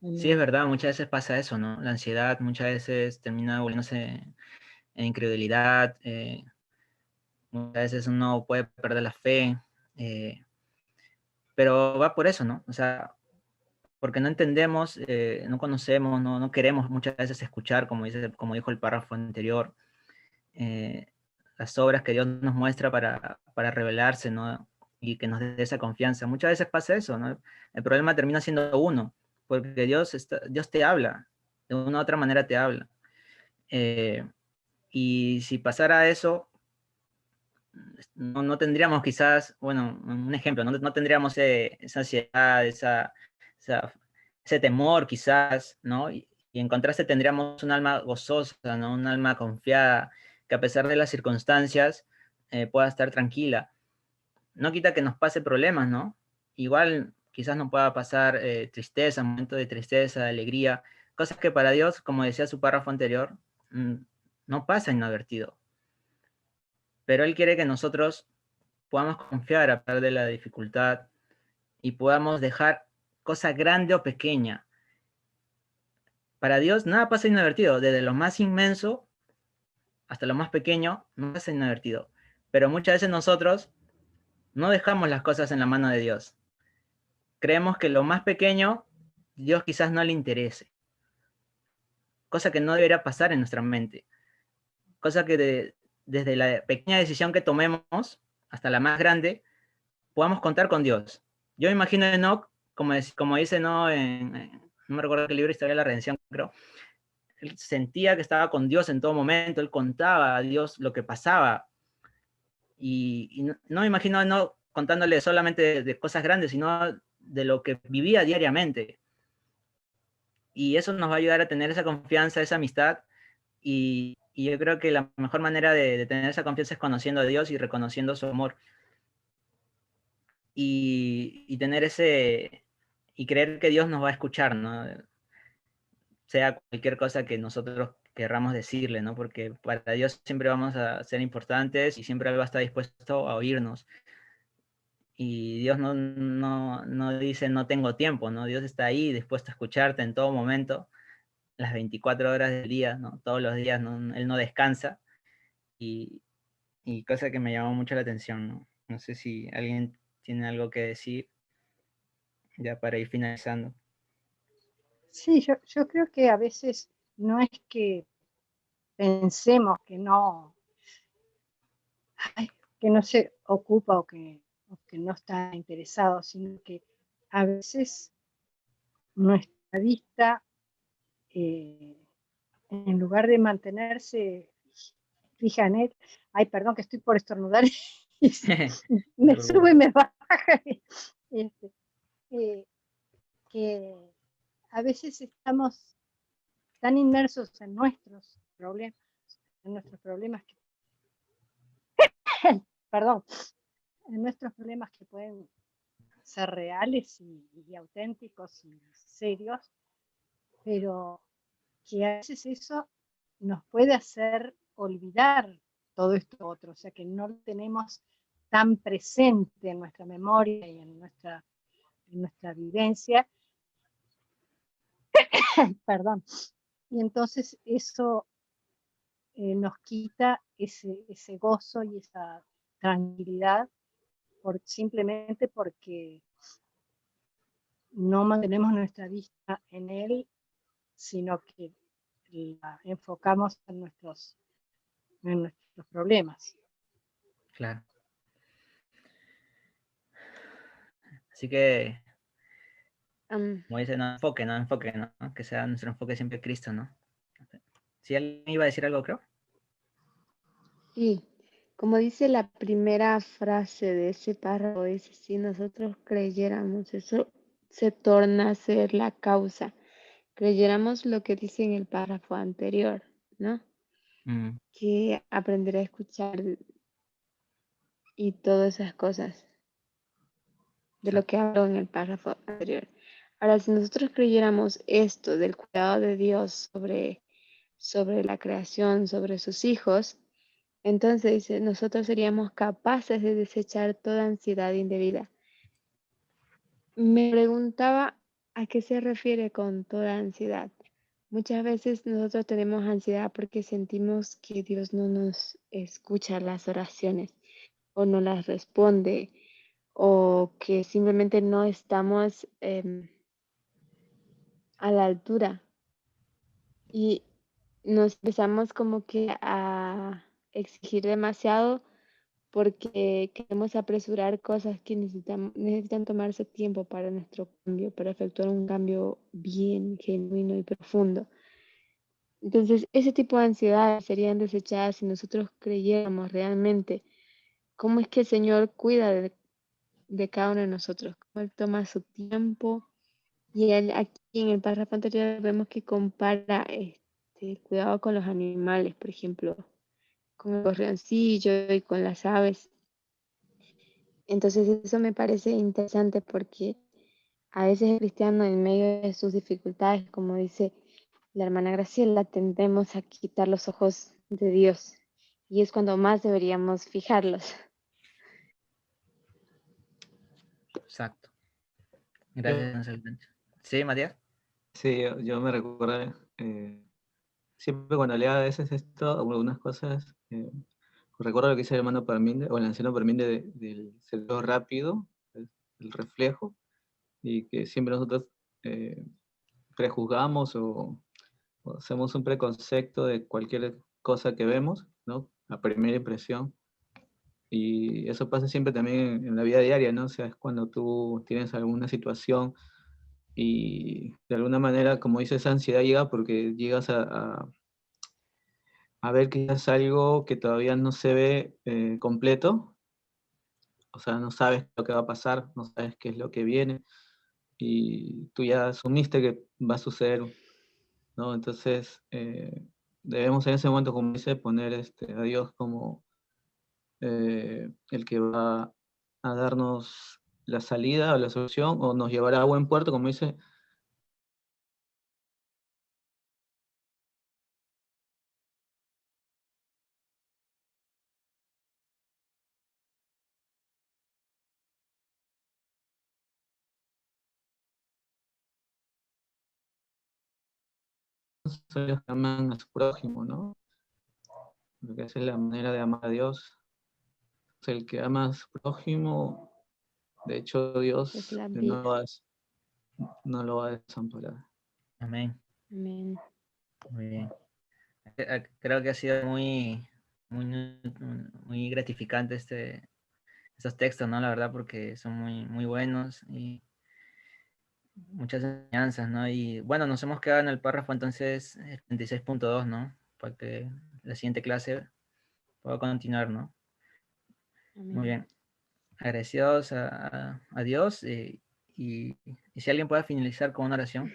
Sí, es verdad, muchas veces pasa eso, ¿no? La ansiedad muchas veces termina volviéndose en incredulidad, muchas veces uno puede perder la fe, pero va por eso, ¿no? O sea, porque no entendemos, no conocemos, no queremos muchas veces escuchar, como dijo el párrafo anterior, las obras que Dios nos muestra para revelarse, ¿no? Y que nos dé esa confianza. Muchas veces pasa eso, ¿no? El problema termina siendo uno, porque Dios te habla, de una u otra manera te habla. Y si pasara eso, no tendríamos quizás, bueno, un ejemplo, no tendríamos esa ansiedad, ese temor quizás, ¿no? Y en contraste tendríamos un alma gozosa, ¿no? Un alma confiada, que a pesar de las circunstancias pueda estar tranquila. No quita que nos pase problemas, ¿no? Igual quizás nos pueda pasar tristeza, momentos de tristeza, de alegría, cosas que para Dios, como decía su párrafo anterior, no pasa inadvertido. Pero Él quiere que nosotros podamos confiar a pesar de la dificultad y podamos dejar cosa grande o pequeña. Para Dios nada pasa inadvertido, desde lo más inmenso hasta lo más pequeño, no pasa inadvertido. Pero muchas veces nosotros no dejamos las cosas en la mano de Dios. Creemos que lo más pequeño, Dios quizás no le interese. Cosa que no debería pasar en nuestra mente. Cosa que desde la pequeña decisión que tomemos hasta la más grande, podamos contar con Dios. Yo me imagino a Enoch, como dice, ¿no? No me recuerdo qué libro, Historia de la Redención, creo. Él sentía que estaba con Dios en todo momento, él contaba a Dios lo que pasaba. Y no me imagino a Enoch contándole solamente de cosas grandes, sino de lo que vivía diariamente. Y eso nos va a ayudar a tener esa confianza, esa amistad. Y yo creo que la mejor manera de tener esa confianza es conociendo a Dios y reconociendo su amor. Y tener y creer que Dios nos va a escuchar, ¿no? Sea cualquier cosa que nosotros querramos decirle, ¿no? Porque para Dios siempre vamos a ser importantes y siempre Él va a estar dispuesto a oírnos. Y Dios no dice no tengo tiempo, ¿no? Dios está ahí dispuesto a escucharte en todo momento, las 24 horas del día, ¿no? Todos los días, ¿no? Él no descansa. Y cosa que me llamó mucho la atención, ¿no? No sé si alguien tiene algo que decir ya para ir finalizando. Sí, yo creo que a veces no es que pensemos que no se ocupa o que no está interesado, sino que a veces nuestra vista, en lugar de mantenerse fija en Él, ay, perdón que estoy por estornudar, me sube y me baja. que a veces estamos tan inmersos en nuestros problemas que, perdón, en nuestros problemas que pueden ser reales y auténticos y serios, pero que a veces eso nos puede hacer olvidar todo esto otro, o sea que no lo tenemos tan presente en nuestra memoria y en nuestra vivencia, perdón, y entonces eso nos quita ese gozo y esa tranquilidad simplemente porque no mantenemos nuestra vista en él, sino que la enfocamos en nuestros problemas. Claro. Así que, como dice, no enfoque, ¿no? Que sea nuestro enfoque siempre Cristo, ¿no? Si alguien iba a decir algo, creo. Sí, como dice la primera frase de ese párrafo, dice, si nosotros creyéramos, eso se torna a ser la causa. Creyéramos lo que dice en el párrafo anterior, ¿no? Que aprender a escuchar y todas esas cosas de lo que habló en el párrafo anterior. Ahora, si nosotros creyéramos esto del cuidado de Dios sobre la creación, sobre sus hijos, entonces dice, nosotros seríamos capaces de desechar toda ansiedad indebida. Me preguntaba a qué se refiere con toda ansiedad. Muchas veces nosotros tenemos ansiedad porque sentimos que Dios no nos escucha las oraciones o no las responde o que simplemente no estamos a la altura y nos empezamos como que a exigir demasiado porque queremos apresurar cosas que necesitan tomarse tiempo para nuestro cambio, para efectuar un cambio bien genuino y profundo. Entonces, ese tipo de ansiedades serían desechadas si nosotros creyéramos realmente cómo es que el Señor cuida de cada uno de nosotros, cómo Él toma su tiempo. Y Él aquí en el párrafo anterior vemos que compara el cuidado con los animales, por ejemplo, con el gorrioncillo y con las aves. Entonces eso me parece interesante porque a veces el cristiano en medio de sus dificultades, como dice la hermana Graciela, tendemos a quitar los ojos de Dios y es cuando más deberíamos fijarlos. Exacto. Gracias, Alfonso. Sí, Matías. Sí, yo me recuerdo, siempre cuando leía a veces esto, algunas cosas, recuerdo lo que dice el hermano Parminde, o el anciano Parminde del cerebro rápido, el reflejo, y que siempre nosotros prejuzgamos o hacemos un preconcepto de cualquier cosa que vemos, ¿no? A primera impresión. Y eso pasa siempre también en la vida diaria, ¿no? O sea, es cuando tú tienes alguna situación y de alguna manera, como dices, esa ansiedad llega porque llegas a ver quizás algo que todavía no se ve completo, o sea, no sabes lo que va a pasar, no sabes qué es lo que viene, y tú ya asumiste que va a suceder, ¿no? Entonces, debemos en ese momento, como dice, poner a Dios como el que va a darnos la salida o la solución, o nos llevará a buen puerto, como dice. Son los que aman a su prójimo, ¿no? Porque esa es la manera de amar a Dios. O sea, el que ama a su prójimo, de hecho, Dios Es la no vida. lo va a desamparar. Amén. Amén. Muy bien. Creo que ha sido muy, muy gratificante estos textos, ¿no? La verdad, porque son muy buenos y muchas enseñanzas, ¿no? Y bueno, nos hemos quedado en el párrafo entonces 36.2, ¿no? Para que la siguiente clase pueda continuar, ¿no? Amén. Muy bien. Agradecidos a Dios y si alguien puede finalizar con una oración.